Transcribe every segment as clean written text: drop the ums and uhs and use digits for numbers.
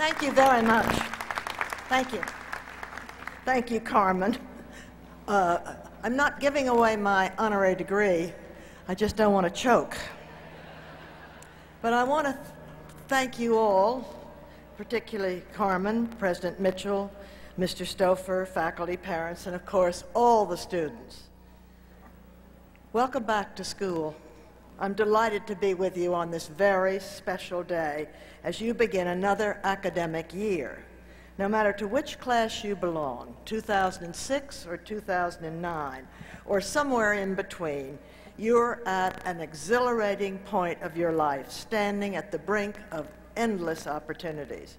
Thank you very much. Thank you. Thank you, Carmen. I'm not giving away my honorary degree. I just don't want to choke. But I want to thank you all, particularly Carmen, President Mitchell, Mr. Stouffer, faculty, parents, and of course, all the students. Welcome back to school. I'm delighted to be with you on this very special day as you begin another academic year. No matter to which class you belong, 2006 or 2009, or somewhere in between, you're at an exhilarating point of your life, standing at the brink of endless opportunities,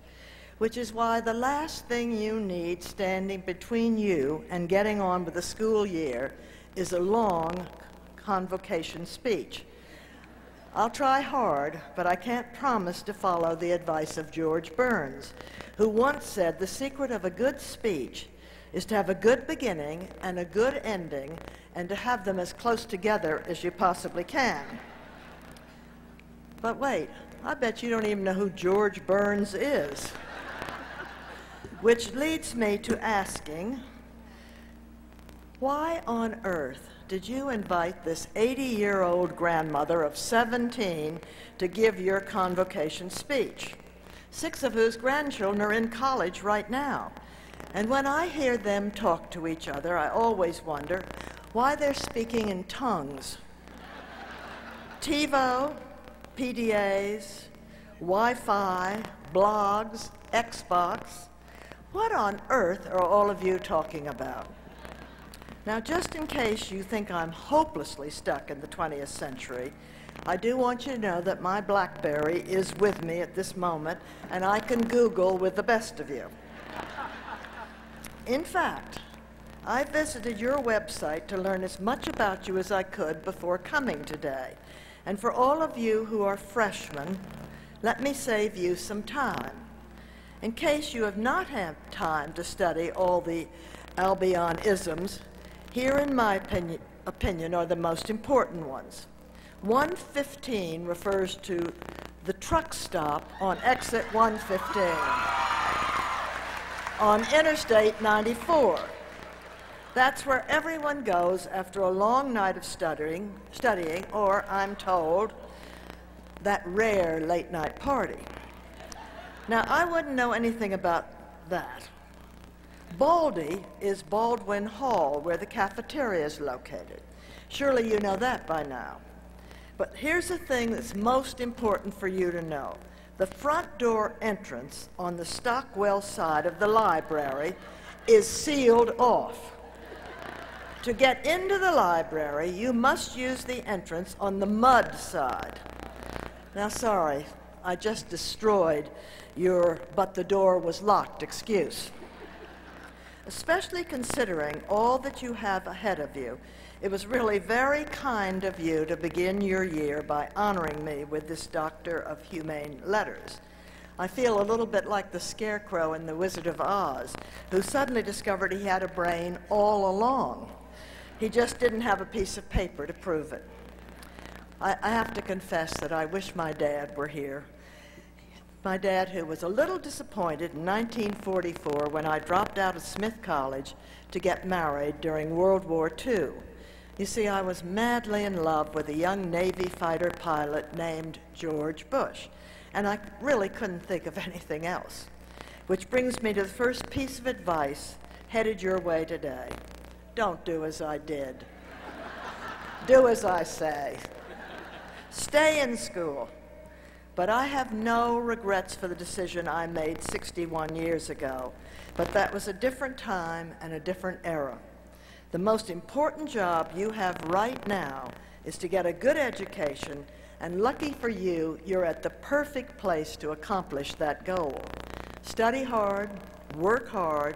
which is why the last thing you need standing between you and getting on with the school year is a long convocation speech. I'll try hard, but I can't promise to follow the advice of George Burns, who once said the secret of a good speech is to have a good beginning and a good ending, and to have them as close together as you possibly can. But wait, I bet you don't even know who George Burns is. Which leads me to asking, why on earth did you invite this 80-year-old grandmother of 17 to give your convocation speech, 6 of whose grandchildren are in college right now? And when I hear them talk to each other, I always wonder why they're speaking in tongues. TiVo, PDAs, Wi-Fi, blogs, Xbox. What on earth are all of you talking about? Now, just in case you think I'm hopelessly stuck in the 20th century, I do want you to know that my BlackBerry is with me at this moment, and I can Google with the best of you. In fact, I visited your website to learn as much about you as I could before coming today. And for all of you who are freshmen, let me save you some time. In case you have not had time to study all the Albion isms, here, in my opinion, are the most important ones. 115 refers to the truck stop on exit 115 on Interstate 94. That's where everyone goes after a long night of studying, or, I'm told, that rare late-night party. Now, I wouldn't know anything about that. Baldy is Baldwin Hall, where the cafeteria is located. Surely you know that by now. But here's the thing that's most important for you to know. The front door entrance on the Stockwell side of the library is sealed off. To get into the library, you must use the entrance on the mud side. Now, sorry, I just destroyed your "but the door was locked" excuse. Especially considering all that you have ahead of you, it was really very kind of you to begin your year by honoring me with this Doctor of Humane Letters. I feel a little bit like the Scarecrow in The Wizard of Oz, who suddenly discovered he had a brain all along. He just didn't have a piece of paper to prove it. I have to confess that I wish my dad were here. My dad, who was a little disappointed in 1944 when I dropped out of Smith College to get married during World War II. You see, I was madly in love with a young Navy fighter pilot named George Bush, and I really couldn't think of anything else. Which brings me to the first piece of advice headed your way today. Don't do as I did. Do as I say. Stay in school. But I have no regrets for the decision I made 61 years ago. But that was a different time and a different era. The most important job you have right now is to get a good education, and lucky for you, you're at the perfect place to accomplish that goal. Study hard, work hard,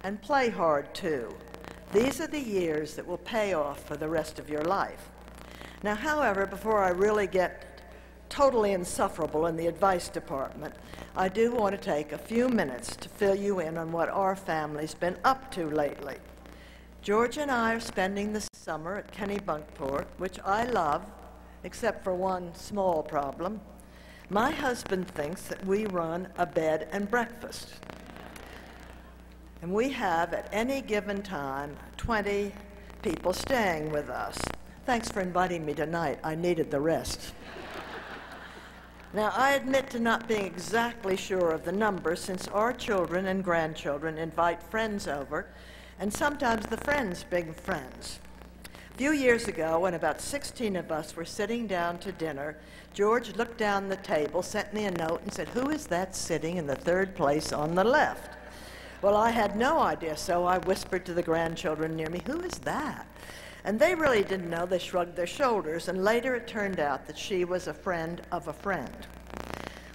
and play hard too. These are the years that will pay off for the rest of your life. Now, however, before I really get totally insufferable in the advice department, I do want to take a few minutes to fill you in on what our family's been up to lately. George and I are spending the summer at Kennebunkport, which I love, except for one small problem. My husband thinks that we run a bed and breakfast. And we have, at any given time, 20 people staying with us. Thanks for inviting me tonight. I needed the rest. Now, I admit to not being exactly sure of the number, since our children and grandchildren invite friends over, and sometimes the friends bring friends. A few years ago, when about 16 of us were sitting down to dinner, George looked down the table, sent me a note, and said, "Who is that sitting in the third place on the left?" Well, I had no idea, so I whispered to the grandchildren near me, "Who is that?" And they really didn't know. They shrugged their shoulders, and later it turned out that she was a friend of a friend.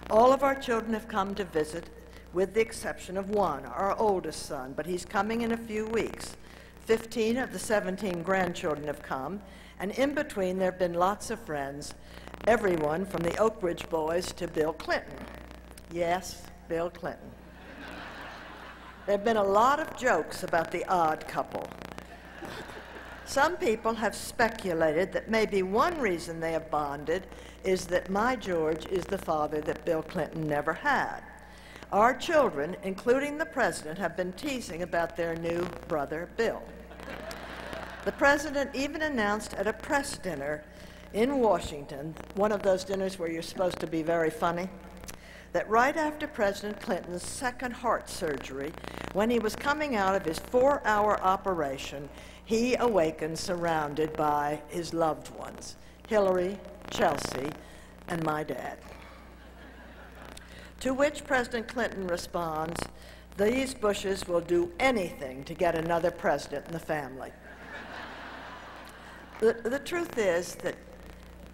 All of our children have come to visit, with the exception of one, our oldest son, but he's coming in a few weeks. 15 of the 17 grandchildren have come, and in between there have been lots of friends, everyone from the Oak Ridge boys to Bill Clinton. Yes, Bill Clinton. There have been a lot of jokes about the odd couple. Some people have speculated that maybe one reason they have bonded is that my George is the father that Bill Clinton never had. Our children, including the president, have been teasing about their new brother, Bill. The president even announced at a press dinner in Washington, one of those dinners where you're supposed to be very funny, that right after President Clinton's second heart surgery, when he was coming out of his 4-hour operation, he awakened surrounded by his loved ones, Hillary, Chelsea, and my dad. To which President Clinton responds, "These Bushes will do anything to get another president in the family." The truth is that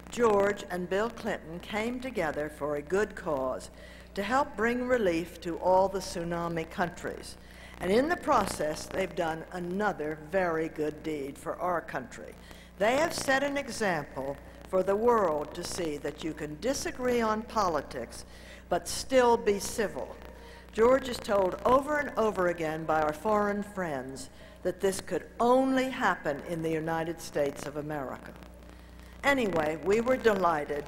George and Bill Clinton came together for a good cause to help bring relief to all the tsunami countries. And in the process, they've done another very good deed for our country. They have set an example for the world to see that you can disagree on politics, but still be civil. George is told over and over again by our foreign friends that this could only happen in the United States of America. Anyway, we were delighted.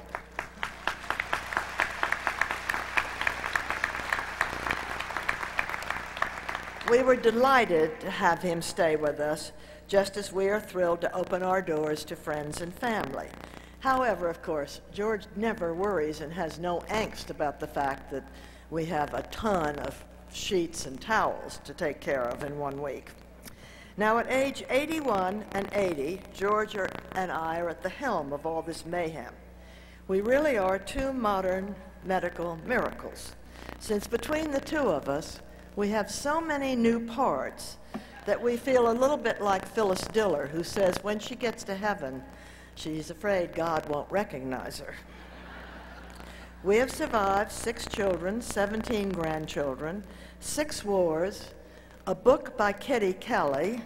We were delighted to have him stay with us, just as we are thrilled to open our doors to friends and family. However, of course, George never worries and has no angst about the fact that we have a ton of sheets and towels to take care of in 1 week. Now, at age 81 and 80, George and I are at the helm of all this mayhem. We really are two modern medical miracles, since between the two of us, we have so many new parts that we feel a little bit like Phyllis Diller, who says when she gets to heaven, she's afraid God won't recognize her. We have survived 6 children, 17 grandchildren, 6 wars, a book by Kitty Kelly,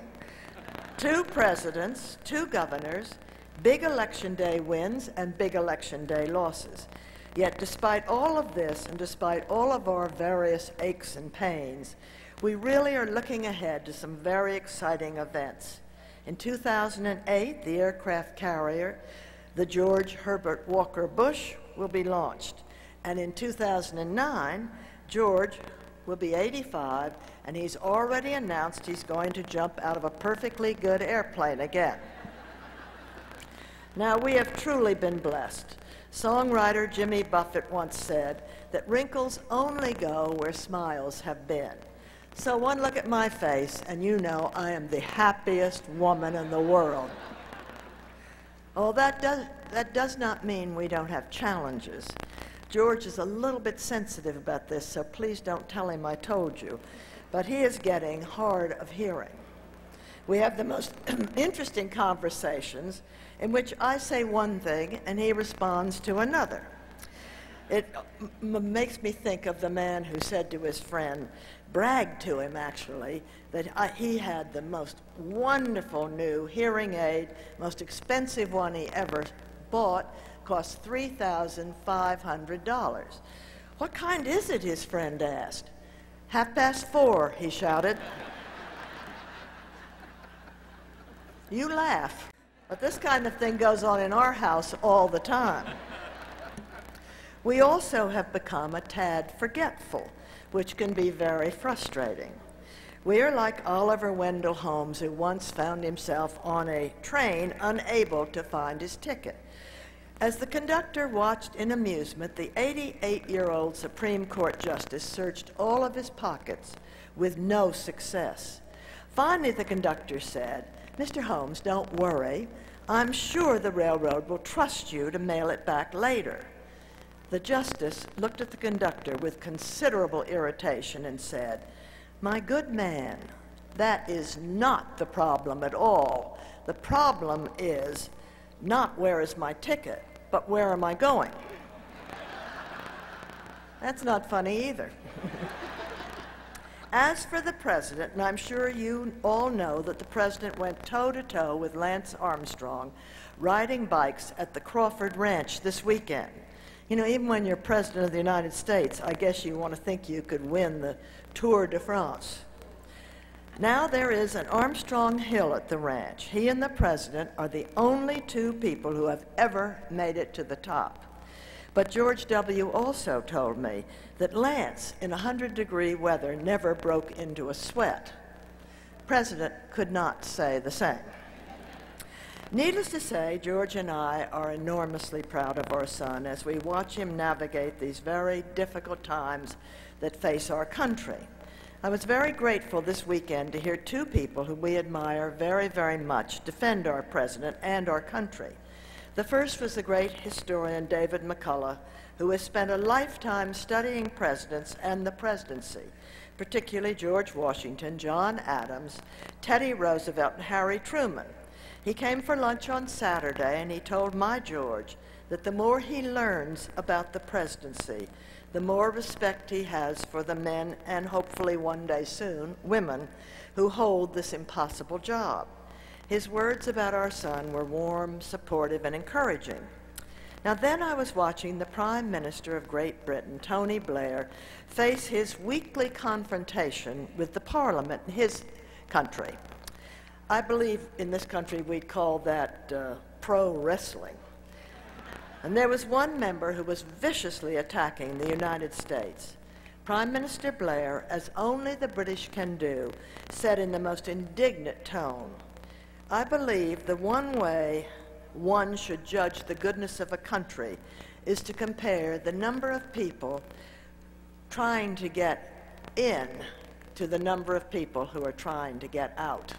2 presidents, 2 governors, big election day wins and big election day losses. Yet despite all of this and despite all of our various aches and pains, we really are looking ahead to some very exciting events. In 2008, the aircraft carrier, the George Herbert Walker Bush, will be launched. And in 2009, George will be 85, and he's already announced he's going to jump out of a perfectly good airplane again. Now, we have truly been blessed. Songwriter Jimmy Buffett once said that wrinkles only go where smiles have been. So one look at my face, and you know I am the happiest woman in the world. Oh, that does not mean we don't have challenges. George is a little bit sensitive about this, so please don't tell him I told you. But he is getting hard of hearing. We have the most interesting conversations in which I say one thing and he responds to another. It makes me think of the man who said to his friend, bragged to him actually, that he had the most wonderful new hearing aid, most expensive one he ever bought, cost $3,500. "What kind is it?" his friend asked. "4:30, he shouted. You laugh, but this kind of thing goes on in our house all the time. We also have become a tad forgetful, which can be very frustrating. We are like Oliver Wendell Holmes, who once found himself on a train unable to find his ticket. As the conductor watched in amusement, the 88-year-old Supreme Court Justice searched all of his pockets with no success. Finally, the conductor said, "Mr. Holmes, don't worry. I'm sure the railroad will trust you to mail it back later." The justice looked at the conductor with considerable irritation and said, "My good man, that is not the problem at all. The problem is not where is my ticket, but where am I going?" That's not funny either. As for the president, and I'm sure you all know that the president went toe-to-toe with Lance Armstrong riding bikes at the Crawford Ranch this weekend. You know, even when you're president of the United States, I guess you want to think you could win the Tour de France. Now there is an Armstrong Hill at the ranch. He and the president are the only two people who have ever made it to the top. But George W. also told me that Lance, in 100-degree weather, never broke into a sweat. President could not say the same. Needless to say, George and I are enormously proud of our son as we watch him navigate these very difficult times that face our country. I was very grateful this weekend to hear two people who we admire very, very much defend our president and our country. The first was the great historian David McCullough, who has spent a lifetime studying presidents and the presidency, particularly George Washington, John Adams, Teddy Roosevelt, and Harry Truman. He came for lunch on Saturday, and he told my George that the more he learns about the presidency, the more respect he has for the men, and hopefully one day soon, women, who hold this impossible job. His words about our son were warm, supportive, and encouraging. Now then I was watching the Prime Minister of Great Britain, Tony Blair, face his weekly confrontation with the Parliament in his country. I believe in this country we'd call that pro wrestling. And there was one member who was viciously attacking the United States. Prime Minister Blair, as only the British can do, said in the most indignant tone, "I believe the one way one should judge the goodness of a country is to compare the number of people trying to get in to the number of people who are trying to get out."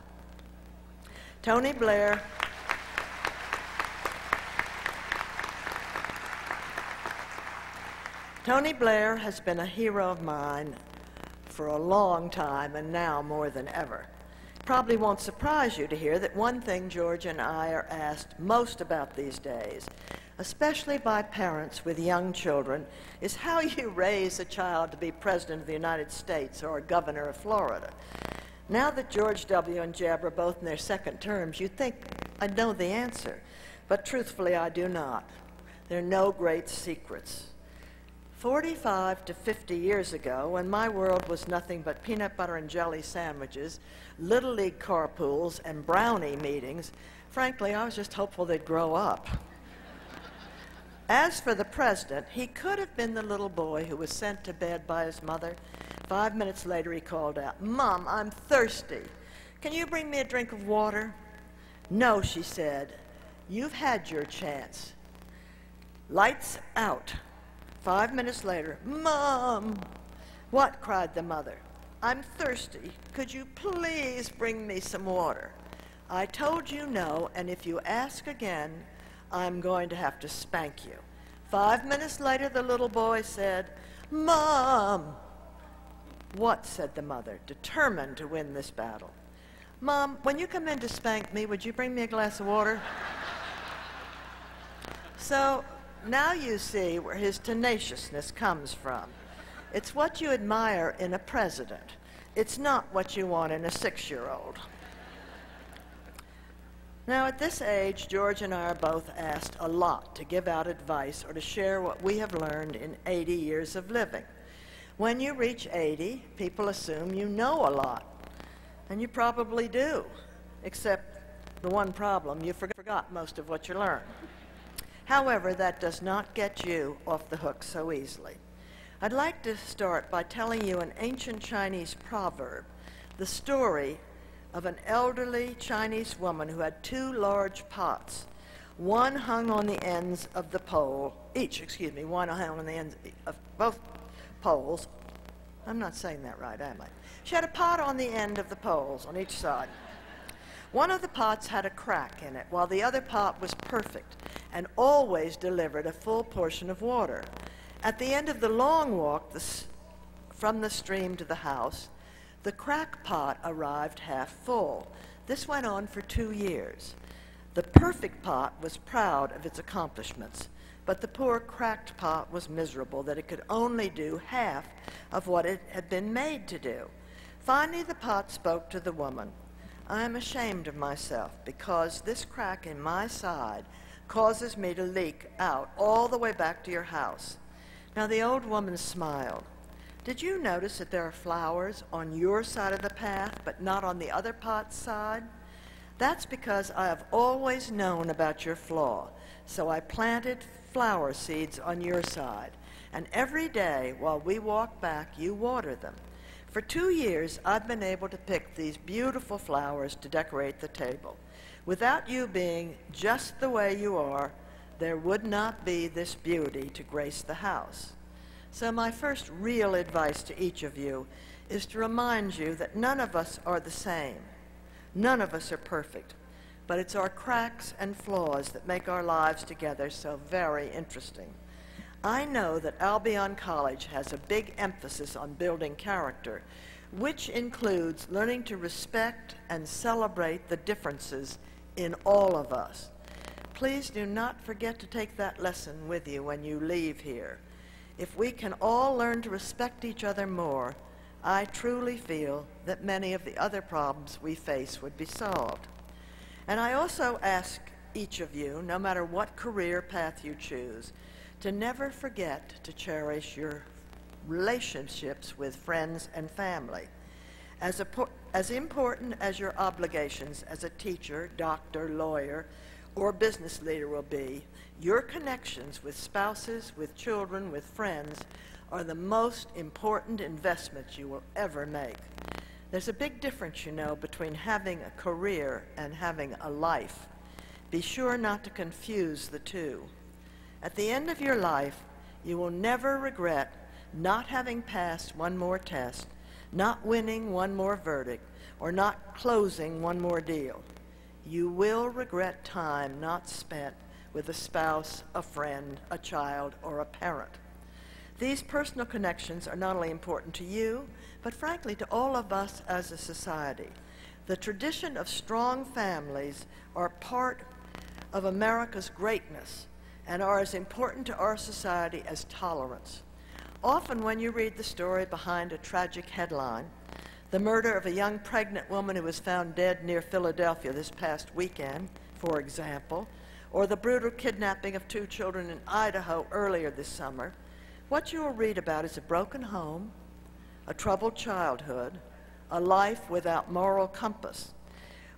Tony Blair has been a hero of mine for a long time, and now more than ever. Probably won't surprise you to hear that one thing George and I are asked most about these days, especially by parents with young children, is how you raise a child to be president of the United States or governor of Florida. Now that George W. and Jeb are both in their second terms, you'd think I'd know the answer, but truthfully I do not. There are no great secrets. 45 to 50 years ago, when my world was nothing but peanut butter and jelly sandwiches, Little League carpools, and brownie meetings, frankly, I was just hopeful they'd grow up. As for the president, he could have been the little boy who was sent to bed by his mother. 5 minutes later, he called out, "Mom, I'm thirsty. Can you bring me a drink of water?" "No," she said. "You've had your chance." Lights out. 5 minutes later, "Mom!" "What?" cried the mother. "I'm thirsty. Could you please bring me some water?" "I told you no, and if you ask again, I'm going to have to spank you." 5 minutes later, the little boy said, "Mom!" "What?" said the mother, determined to win this battle. "Mom, when you come in to spank me, would you bring me a glass of water?" So now you see where his tenaciousness comes from. It's what you admire in a president. It's not what you want in a 6-year-old. Now, at this age, George and I are both asked a lot to give out advice or to share what we have learned in 80 years of living. When you reach 80, people assume you know a lot, and you probably do, except the one problem, you forgot most of what you learned. However, that does not get you off the hook so easily. I'd like to start by telling you an ancient Chinese proverb, the story of an elderly Chinese woman who had two large pots. One hung on the ends of the pole, one hung on the ends of both poles. I'm not saying that right, am I? She had a pot on the end of the poles on each side. One of the pots had a crack in it, while the other pot was perfect and always delivered a full portion of water. At the end of the long walk from the stream to the house, the crack pot arrived half full. This went on for 2 years. The perfect pot was proud of its accomplishments, but the poor cracked pot was miserable that it could only do half of what it had been made to do. Finally, the pot spoke to the woman. "I am ashamed of myself because this crack in my side causes me to leak out all the way back to your house." Now the old woman smiled. "Did you notice that there are flowers on your side of the path, but not on the other pot's side? That's because I have always known about your flaw, so I planted flower seeds on your side, and every day while we walk back, you water them. For 2 years, I've been able to pick these beautiful flowers to decorate the table. Without you being just the way you are, there would not be this beauty to grace the house." So my first real advice to each of you is to remind you that none of us are the same. None of us are perfect, but it's our cracks and flaws that make our lives together so very interesting. I know that Albion College has a big emphasis on building character, which includes learning to respect and celebrate the differences in all of us. Please do not forget to take that lesson with you when you leave here. If we can all learn to respect each other more, I truly feel that many of the other problems we face would be solved. And I also ask each of you, no matter what career path you choose, to never forget to cherish your relationships with friends and family. As important as your obligations as a teacher, doctor, lawyer, or business leader will be, your connections with spouses, with children, with friends are the most important investments you will ever make. There's a big difference, you know, between having a career and having a life. Be sure not to confuse the two. At the end of your life, you will never regret not having passed one more test, not winning one more verdict, or not closing one more deal. You will regret time not spent with a spouse, a friend, a child, or a parent. These personal connections are not only important to you, but frankly to all of us as a society. The tradition of strong families are part of America's greatness and are as important to our society as tolerance. Often when you read the story behind a tragic headline, the murder of a young pregnant woman who was found dead near Philadelphia this past weekend, for example, or the brutal kidnapping of 2 children in Idaho earlier this summer, what you will read about is a broken home, a troubled childhood, a life without moral compass.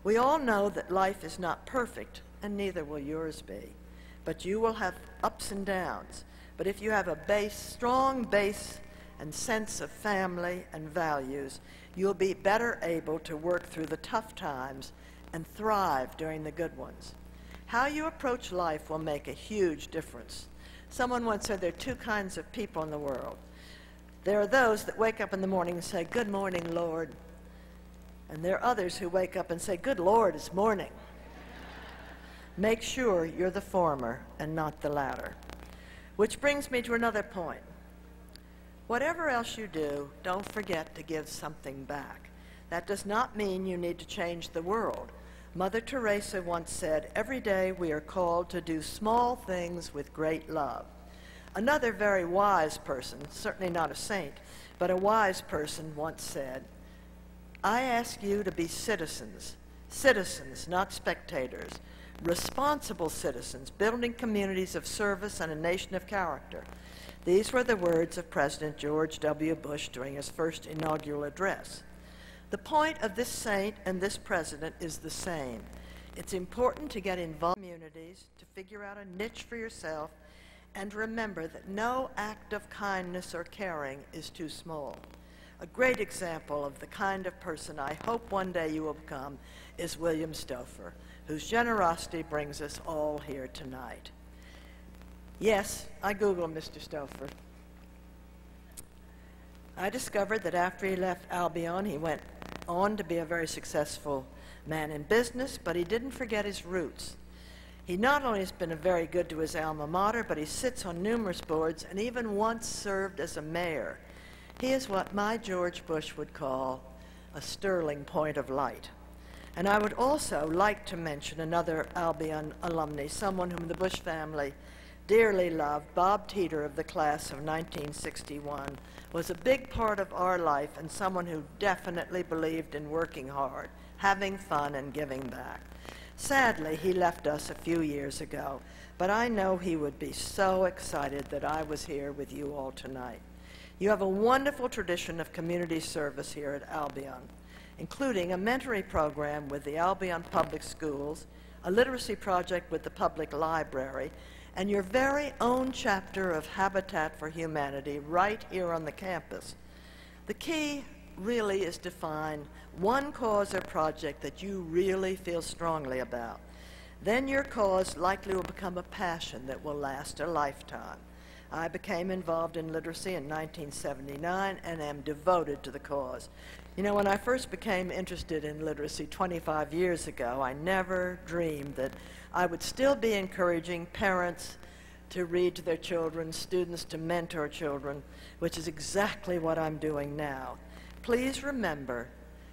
We all know that life is not perfect, and neither will yours be. But you will have ups and downs. But if you have a strong base and sense of family and values, you'll be better able to work through the tough times and thrive during the good ones. How you approach life will make a huge difference. Someone once said there are 2 kinds of people in the world. There are those that wake up in the morning and say, "Good morning, Lord." And there are others who wake up and say, "Good Lord, it's morning." Make sure you're the former and not the latter. Which brings me to another point. Whatever else you do, don't forget to give something back. That does not mean you need to change the world. Mother Teresa once said, "Every day we are called to do small things with great love." Another very wise person, certainly not a saint, but a wise person once said, "I ask you to be citizens, not spectators, responsible citizens, building communities of service and a nation of character." These were the words of President George W. Bush during his first inaugural address. The point of this saint and this president is the same. It's important to get involved in the community opportunities to figure out a niche for yourself, and remember that no act of kindness or caring is too small. A great example of the kind of person I hope one day you will become is William Stouffer, whose generosity brings us all here tonight. Yes, I Googled Mr. Stouffer. I discovered that after he left Albion, he went on to be a very successful man in business, but he didn't forget his roots. He not only has been very good to his alma mater, but he sits on numerous boards and even once served as a mayor. He is what my George Bush would call a sterling point of light. And I would also like to mention another Albion alumni, someone whom the Bush family dearly loved. Bob Teeter of the class of 1961 was a big part of our life and someone who definitely believed in working hard, having fun, and giving back. Sadly, he left us a few years ago, but I know he would be so excited that I was here with you all tonight. You have a wonderful tradition of community service here at Albion, including a mentoring program with the Albion Public Schools, a literacy project with the public library, and your very own chapter of Habitat for Humanity right here on the campus. The key really is to find one cause or project that you really feel strongly about. Then your cause likely will become a passion that will last a lifetime. I became involved in literacy in 1979 and am devoted to the cause. You know, when I first became interested in literacy 25 years ago, I never dreamed that I would still be encouraging parents to read to their children, students to mentor children, which is exactly what I'm doing now. Please remember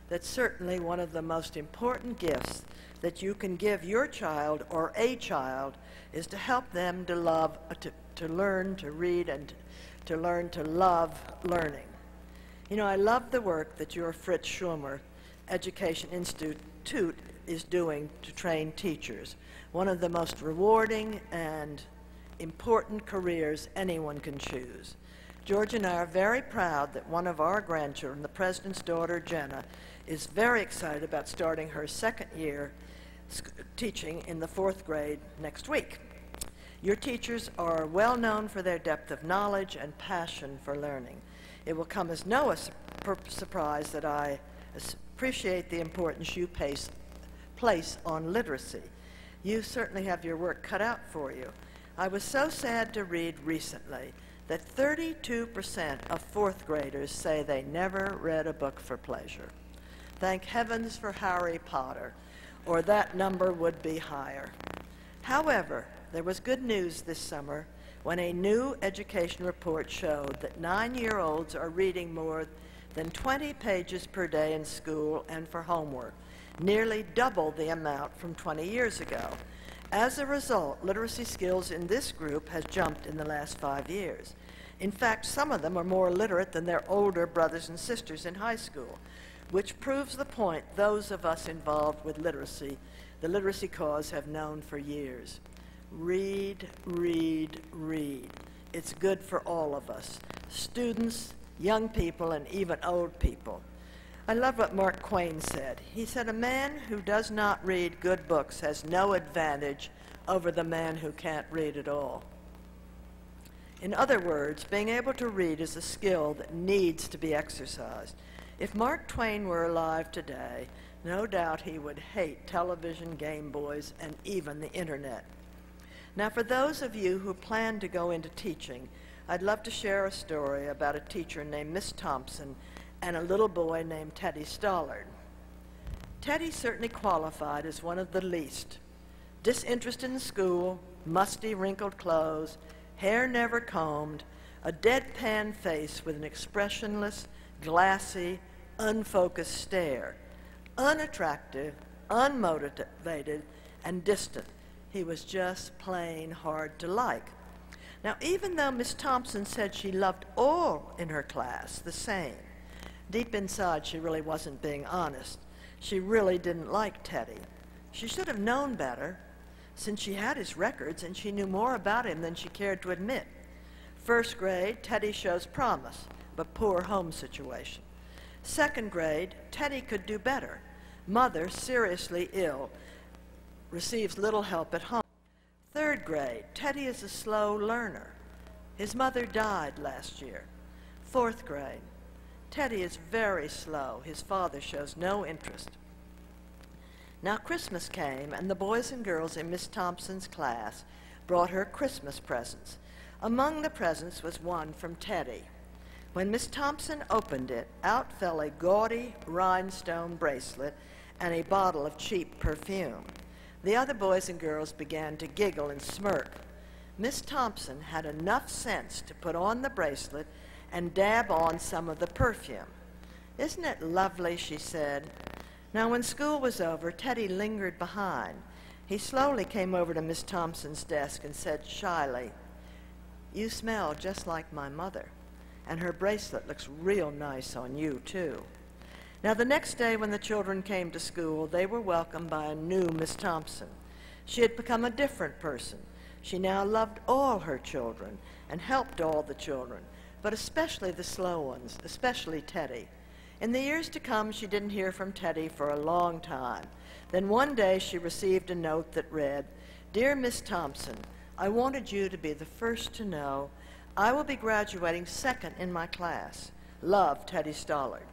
that certainly one of the most important gifts that you can give your child or a child is to help them to learn to read and to learn to love learning. You know, I love the work that your Fritz Schumer Education Institute is doing to train teachers, one of the most rewarding and important careers anyone can choose. George and I are very proud that one of our grandchildren, the president's daughter, Jenna, is very excited about starting her second year teaching in the 4th grade next week. Your teachers are well known for their depth of knowledge and passion for learning. It will come as no surprise that I appreciate the importance you place on literacy. You certainly have your work cut out for you. I was so sad to read recently that 32% of 4th graders say they never read a book for pleasure. Thank heavens for Harry Potter, or that number would be higher. However, there was good news this summer when a new education report showed that 9-year-olds are reading more than 20 pages per day in school and for homework, nearly double the amount from 20 years ago. As a result, literacy skills in this group has jumped in the last 5 years. In fact, some of them are more literate than their older brothers and sisters in high school, which proves the point those of us involved with literacy, the literacy cause, have known for years. Read, read, read. It's good for all of us, students, young people, and even old people. I love what Mark Twain said. He said, "A man who does not read good books has no advantage over the man who can't read at all." In other words, being able to read is a skill that needs to be exercised. If Mark Twain were alive today, no doubt he would hate television, Game Boys, and even the internet. Now, for those of you who plan to go into teaching, I'd love to share a story about a teacher named Miss Thompson and a little boy named Teddy Stollard. Teddy certainly qualified as one of the least. Disinterested in school, musty, wrinkled clothes, hair never combed, a deadpan face with an expressionless, glassy, unfocused stare. Unattractive, unmotivated, and distant. He was just plain hard to like. Now, even though Miss Thompson said she loved all in her class the same, deep inside she really wasn't being honest. She really didn't like Teddy. She should have known better, since she had his records and she knew more about him than she cared to admit. 1st grade, Teddy shows promise, but poor home situation. 2nd grade, Teddy could do better. Mother, seriously ill, receives little help at home. grade, Teddy is a slow learner. His mother died last year. 4th grade, Teddy is very slow. His father shows no interest. Now Christmas came, and the boys and girls in Miss Thompson's class brought her Christmas presents. Among the presents was one from Teddy. When Miss Thompson opened it, out fell a gaudy rhinestone bracelet and a bottle of cheap perfume. The other boys and girls began to giggle and smirk. Miss Thompson had enough sense to put on the bracelet and dab on some of the perfume. "Isn't it lovely?" she said. Now, when school was over, Teddy lingered behind. He slowly came over to Miss Thompson's desk and said shyly, "You smell just like my mother, and her bracelet looks real nice on you, too." Now, the next day when the children came to school, they were welcomed by a new Miss Thompson. She had become a different person. She now loved all her children and helped all the children, but especially the slow ones, especially Teddy. In the years to come, she didn't hear from Teddy for a long time. Then one day she received a note that read, "Dear Miss Thompson, I wanted you to be the first to know I will be graduating 2nd in my class. Love, Teddy Stollard."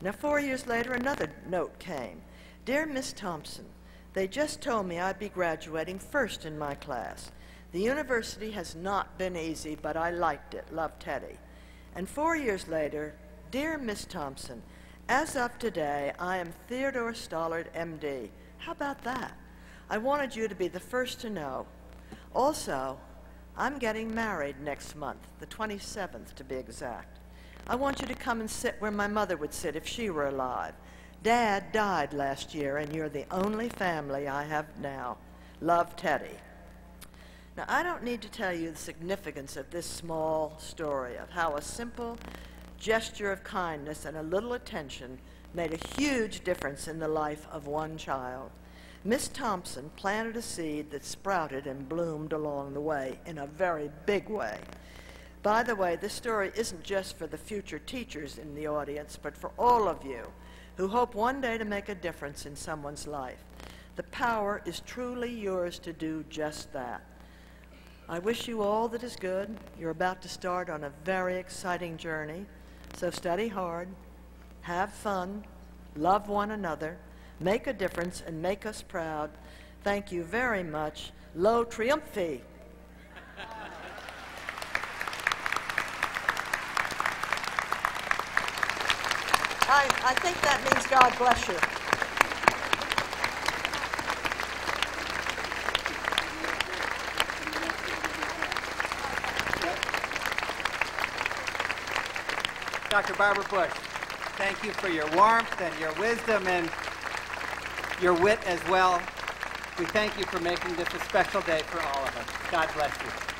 Now 4 years later, another note came. "Dear Miss Thompson, they just told me I'd be graduating 1st in my class. The university has not been easy, but I liked it. Love, Teddy." And 4 years later, "Dear Miss Thompson, as of today, I am Theodore Stollard, M.D. How about that? I wanted you to be the first to know. Also, I'm getting married next month, the 27th to be exact. I want you to come and sit where my mother would sit if she were alive. Dad died last year, and you're the only family I have now. Love, Teddy." Now, I don't need to tell you the significance of this small story of how a simple gesture of kindness and a little attention made a huge difference in the life of one child. Miss Thompson planted a seed that sprouted and bloomed along the way in a very big way. By the way, this story isn't just for the future teachers in the audience, but for all of you who hope one day to make a difference in someone's life. The power is truly yours to do just that. I wish you all that is good. You're about to start on a very exciting journey, so study hard, have fun, love one another, make a difference, and make us proud. Thank you very much. Lo Triumphi. I think that means God bless you. Dr. Barbara Bush, thank you for your warmth and your wisdom and your wit as well. We thank you for making this a special day for all of us. God bless you.